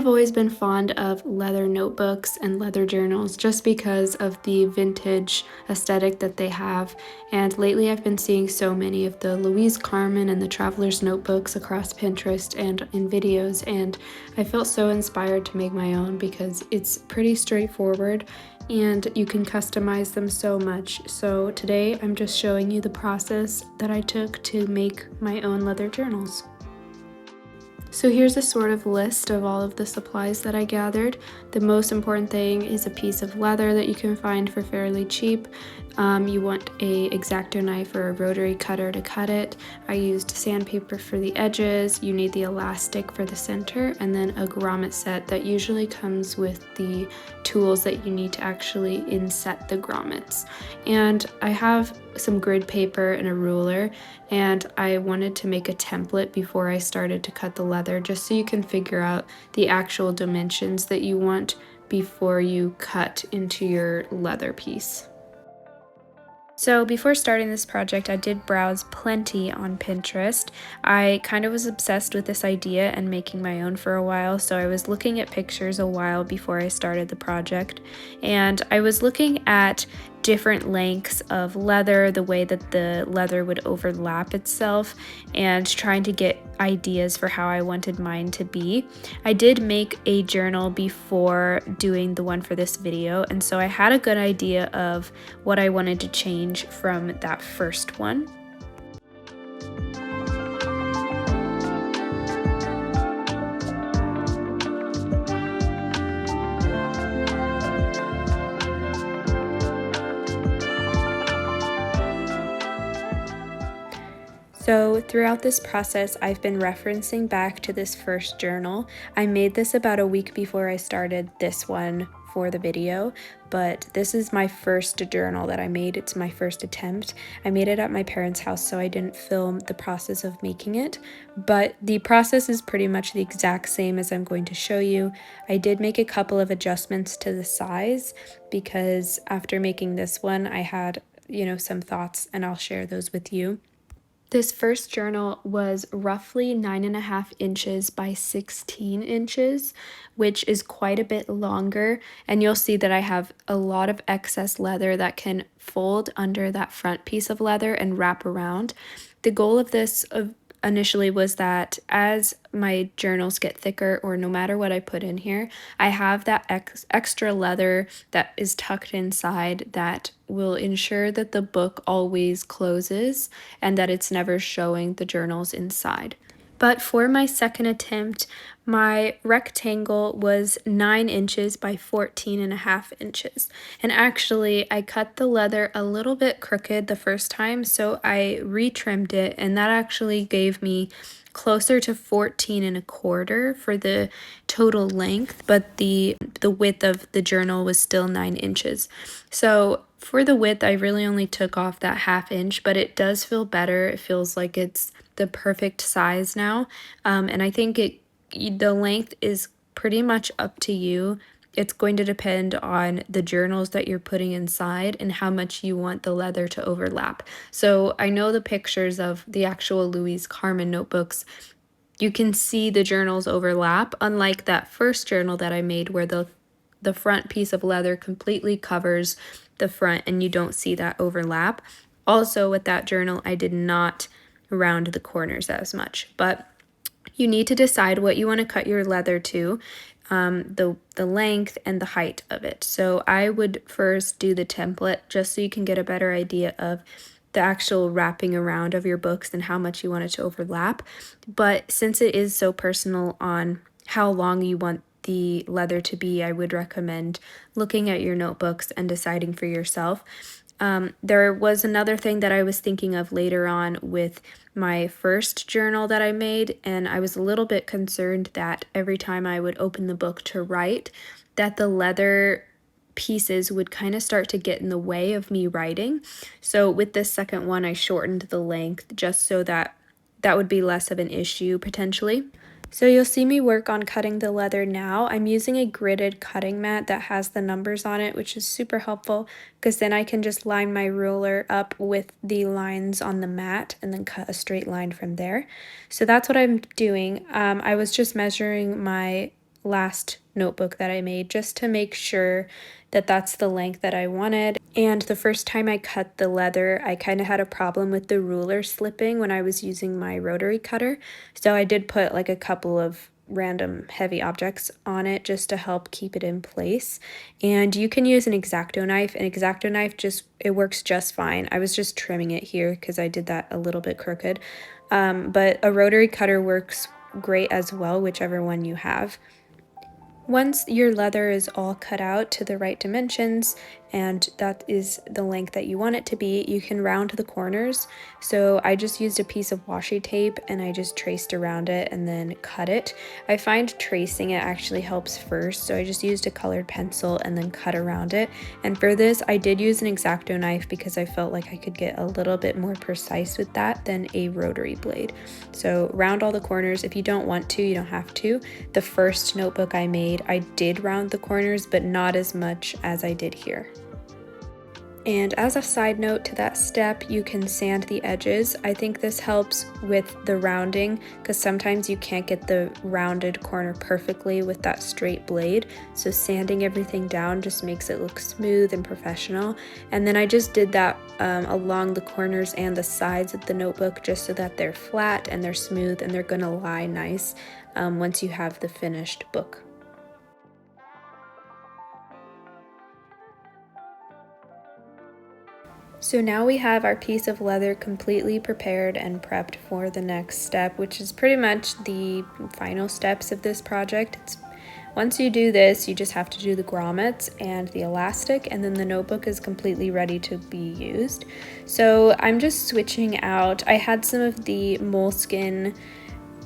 always been fond of leather notebooks and leather journals just because of the vintage aesthetic that they have. And lately I've been seeing so many of the Louise Carmen and the Traveler's notebooks across Pinterest and in videos, and I felt so inspired to make my own because it's pretty straightforward and you can customize them so much. So today I'm just showing you the process that I took to make my own leather journals. So here's a sort of list of all of the supplies that I gathered. The most important thing is a piece of leather that you can find for fairly cheap. You want a exacto knife or a rotary cutter to cut it. I used sandpaper for the edges. You need the elastic for the center, and then a grommet set that usually comes with the tools that you need to actually inset the grommets. And I have some grid paper and a ruler, and I wanted to make a template before I started to cut the leather just so you can figure out the actual dimensions that you want before you cut into your leather piece. So before starting this project, I did browse plenty on Pinterest. I kind of was obsessed with this idea and making my own for a while, so I was looking at pictures a while before I started the project. And I was looking at different lengths of leather, the way that the leather would overlap itself, and trying to get ideas for how I wanted mine to be. I did make a journal before doing the one for this video, and so I had a good idea of what I wanted to change from that first one. So throughout this process, I've been referencing back to this first journal. I made this about a week before I started this one for the video, but this is my first journal that I made. It's my first attempt. I made it at my parents' house, so I didn't film the process of making it, but the process is pretty much the exact same as I'm going to show you. I did make a couple of adjustments to the size because after making this one, I had, some thoughts, and I'll share those with you. This first journal was roughly 9.5 inches by 16 inches, which is quite a bit longer. And you'll see that I have a lot of excess leather that can fold under that front piece of leather and wrap around. The goal of this initially was that as my journals get thicker, or no matter what I put in here, I have that extra leather that is tucked inside that will ensure that the book always closes and that it's never showing the journals inside. But for my second attempt, my rectangle was 9 inches by 14.5 inches. And actually, I cut the leather a little bit crooked the first time, so I retrimmed it, and that actually gave me closer to 14.25 for the total length, but the width of the journal was still 9 inches. So for the width, I really only took off that 1/2 inch, but it does feel better. It feels like it's the perfect size now, and I think the length is pretty much up to you. It's going to depend on the journals that you're putting inside and how much you want the leather to overlap. So I know the pictures of the actual Louise Carmen notebooks, you can see the journals overlap, unlike that first journal that I made where the front piece of leather completely covers the front and you don't see that overlap. Also with that journal, I did not round the corners as much, but you need to decide what you want to cut your leather to, the length and the height of it. So I would first do the template just so you can get a better idea of the actual wrapping around of your books and how much you want it to overlap. But since it is so personal on how long you want the leather to be, I would recommend looking at your notebooks and deciding for yourself. There was another thing that I was thinking of later on with my first journal that I made, and I was a little bit concerned that every time I would open the book to write, that the leather pieces would kind of start to get in the way of me writing. So with this second one, I shortened the length just so that would be less of an issue potentially. So you'll see me work on cutting the leather now. I'm using a gridded cutting mat that has the numbers on it, which is super helpful because then I can just line my ruler up with the lines on the mat and then cut a straight line from there. So that's what I'm doing. I was just measuring my last notebook that I made, just to make sure that that's the length that I wanted. And the first time I cut the leather, I kind of had a problem with the ruler slipping when I was using my rotary cutter. So I did put like a couple of random heavy objects on it just to help keep it in place. And you can use an exacto knife. An exacto knife it works just fine. I was just trimming it here because I did that a little bit crooked. But a rotary cutter works great as well, whichever one you have. Once your leather is all cut out to the right dimensions, and that is the length that you want it to be, you can round the corners. So I just used a piece of washi tape and I just traced around it and then cut it. I find tracing it actually helps first, so I just used a colored pencil and then cut around it. And for this, I did use an exacto knife because I felt like I could get a little bit more precise with that than a rotary blade. So round all the corners. If you don't want to, you don't have to. The first notebook I made, I did round the corners, but not as much as I did here. And as a side note to that step, you can sand the edges. I think this helps with the rounding because sometimes you can't get the rounded corner perfectly with that straight blade. So sanding everything down just makes it look smooth and professional. And then I just did that along the corners and the sides of the notebook just so that they're flat and they're smooth and they're gonna lie nice once you have the finished book. So now we have our piece of leather completely prepared and prepped for the next step, which is pretty much the final steps of this project. Once you do this, you just have to do the grommets and the elastic, and then the notebook is completely ready to be used. So I'm just switching out. I had some of the moleskin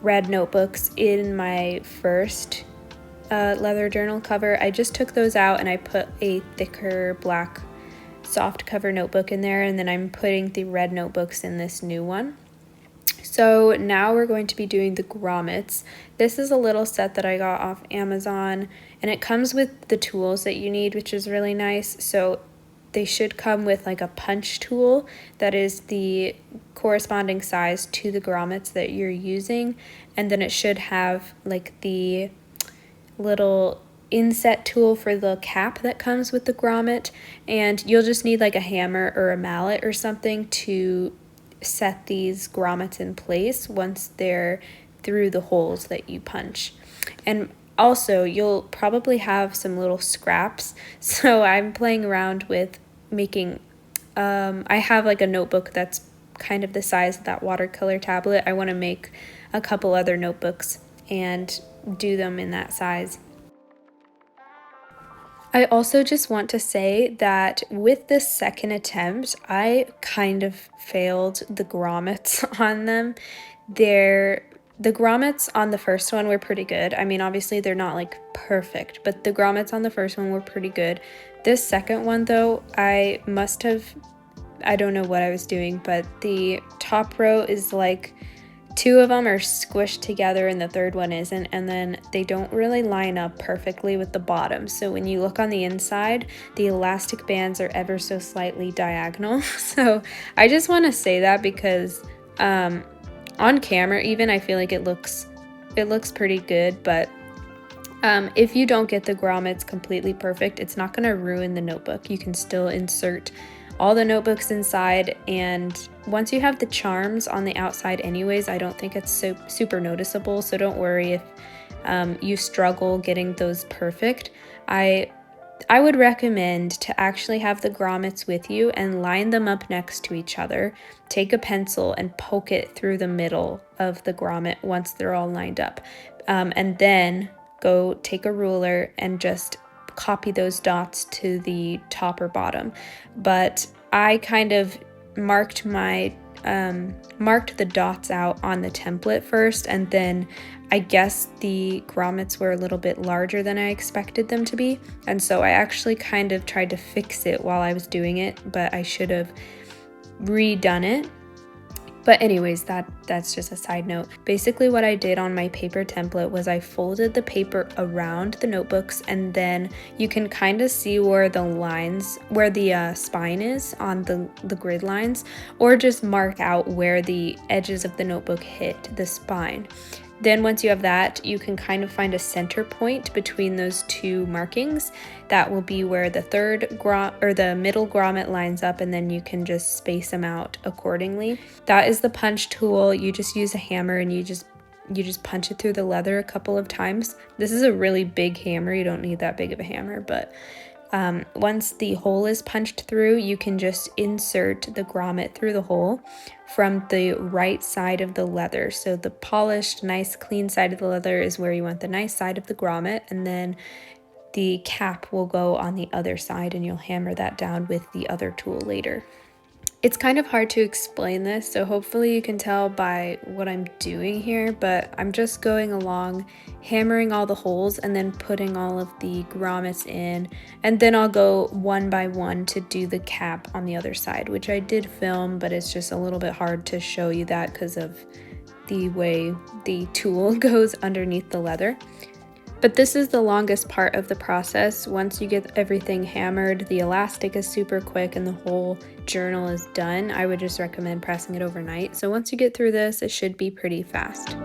red notebooks in my first leather journal cover. I just took those out and I put a thicker black soft cover notebook in there, and then I'm putting the red notebooks in this new one. So now we're going to be doing the grommets. This is a little set that I got off Amazon, and it comes with the tools that you need, which is really nice. So they should come with like a punch tool that is the corresponding size to the grommets that you're using, and then it should have like the little inset tool for the cap that comes with the grommet, and you'll just need like a hammer or a mallet or something to set these grommets in place once they're through the holes that you punch. And also you'll probably have some little scraps, so I'm playing around with making I have like a notebook that's kind of the size of that watercolor tablet. I want to make a couple other notebooks and do them in that size. I also just want to say that with this second attempt, I kind of failed the grommets on them. The grommets on the first one were pretty good. I mean, obviously they're not like perfect, but the grommets on the first one were pretty good. This second one though, I don't know what I was doing, but the top row is like two of them are squished together and the third one isn't, and then they don't really line up perfectly with the bottom. So when you look on the inside, the elastic bands are ever so slightly diagonal. So I just want to say that because on camera even I feel like it looks pretty good, but if you don't get the grommets completely perfect, it's not going to ruin the notebook. You can still insert all the notebooks inside, and once you have the charms on the outside anyways, I don't think it's so super noticeable, so don't worry if you struggle getting those perfect. I would recommend to actually have the grommets with you and line them up next to each other. Take a pencil and poke it through the middle of the grommet once they're all lined up, and then go take a ruler and just copy those dots to the top or bottom. But I kind of marked the dots out on the template first, and then I guess the grommets were a little bit larger than I expected them to be, and so I actually kind of tried to fix it while I was doing it, but I should have redone it. But anyways, that's just a side note. Basically what I did on my paper template was I folded the paper around the notebooks, and then you can kind of see where the spine is on the grid lines, or just mark out where the edges of the notebook hit the spine. Then once you have that, you can kind of find a center point between those two markings. That will be where the the middle grommet lines up, and then you can just space them out accordingly. That is the punch tool. You just use a hammer and you just punch it through the leather a couple of times. This is a really big hammer. You don't need that big of a hammer, but once the hole is punched through, you can just insert the grommet through the hole from the right side of the leather. So the polished, nice, clean side of the leather is where you want the nice side of the grommet, and then the cap will go on the other side, and you'll hammer that down with the other tool later. It's kind of hard to explain this, so hopefully you can tell by what I'm doing here, but I'm just going along, hammering all the holes and then putting all of the grommets in, and then I'll go one by one to do the cap on the other side, which I did film, but it's just a little bit hard to show you that because of the way the tool goes underneath the leather. But this is the longest part of the process. Once you get everything hammered, the elastic is super quick and the whole journal is done. I would just recommend pressing it overnight. So once you get through this, it should be pretty fast.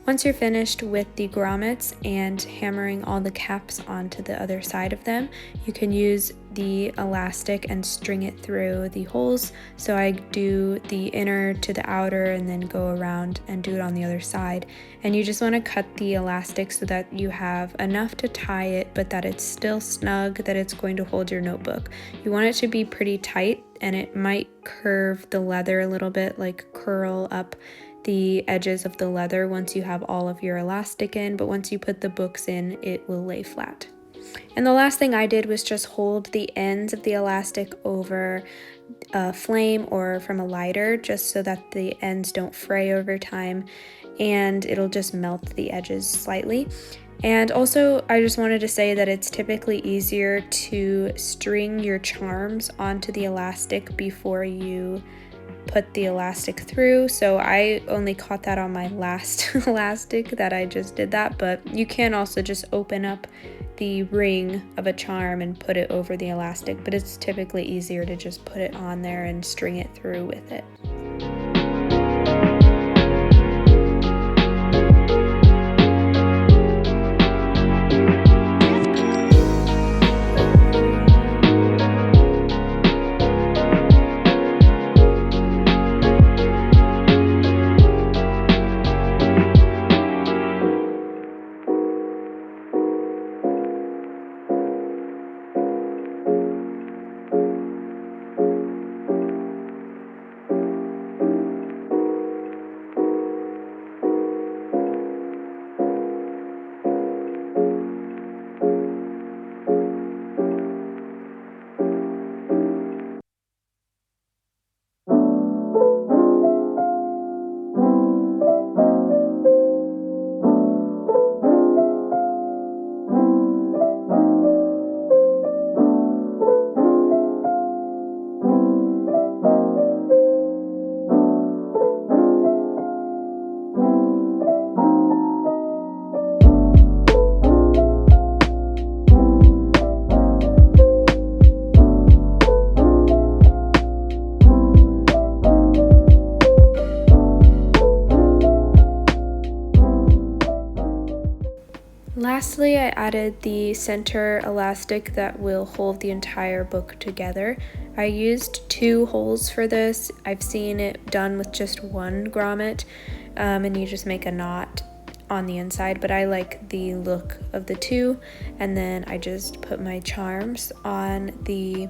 Once you're finished with the grommets and hammering all the caps onto the other side of them, you can use the elastic and string it through the holes. So I do the inner to the outer and then go around and do it on the other side. And you just want to cut the elastic so that you have enough to tie it, but that it's still snug, that it's going to hold your notebook. You want it to be pretty tight, and it might curve the leather a little bit, like curl up the edges of the leather once you have all of your elastic in, but once you put the books in, it will lay flat. And the last thing I did was just hold the ends of the elastic over a flame or from a lighter, just so that the ends don't fray over time, and it'll just melt the edges slightly. And also, I just wanted to say that it's typically easier to string your charms onto the elastic before you put the elastic through. So I only caught that on my last elastic that I just did that, but you can also just open up the ring of a charm and put it over the elastic, but it's typically easier to just put it on there and string it through with it. Lastly, I added the center elastic that will hold the entire book together. I used 2 holes for this. I've seen it done with just 1 grommet, and you just make a knot on the inside, but I like the look of the 2, and then I just put my charms on the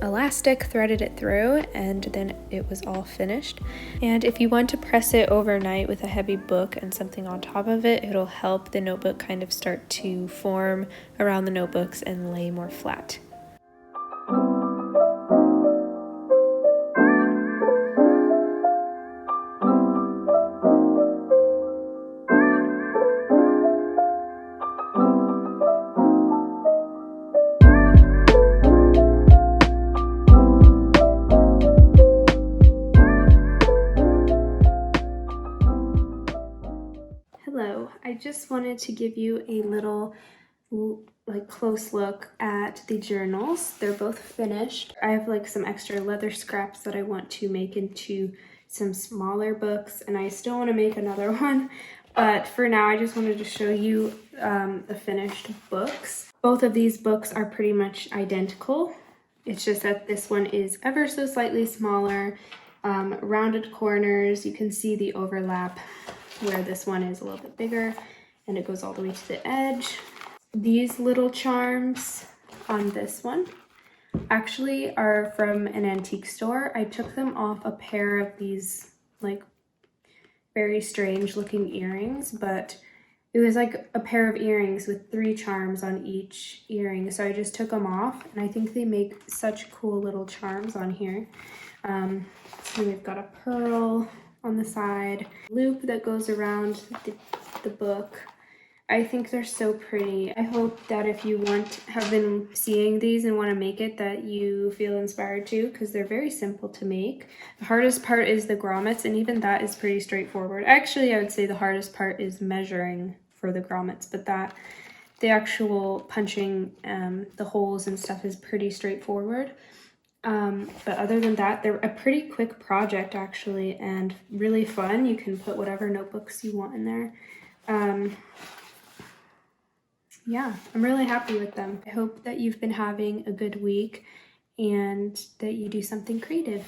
elastic, threaded it through, and then it was all finished. And if you want to press it overnight with a heavy book and something on top of it, it'll help the notebook kind of start to form around the notebooks and lay more flat. Hello, I just wanted to give you a little close look at the journals. They're both finished. I have some extra leather scraps that I want to make into some smaller books, and I still want to make another one, but for now I just wanted to show you the finished books. Both of these books are pretty much identical. It's just that this one is ever so slightly smaller, rounded corners. You can see the overlap where this one is a little bit bigger and it goes all the way to the edge. These little charms on this one actually are from an antique store. I took them off a pair of these very strange looking earrings, but it was like a pair of earrings with 3 charms on each earring. So I just took them off, and I think they make such cool little charms on here. So we've got a pearl on the side, loop that goes around the book. I think they're so pretty. I hope that if you have been seeing these and want to make it, that you feel inspired to, because they're very simple to make. The hardest part is the grommets, and even that is pretty straightforward. Actually, I would say the hardest part is measuring for the grommets, but the actual punching the holes and stuff is pretty straightforward. But other than that, they're a pretty quick project actually, and really fun. You can put whatever notebooks you want in there. Yeah, I'm really happy with them. I hope that you've been having a good week and that you do something creative.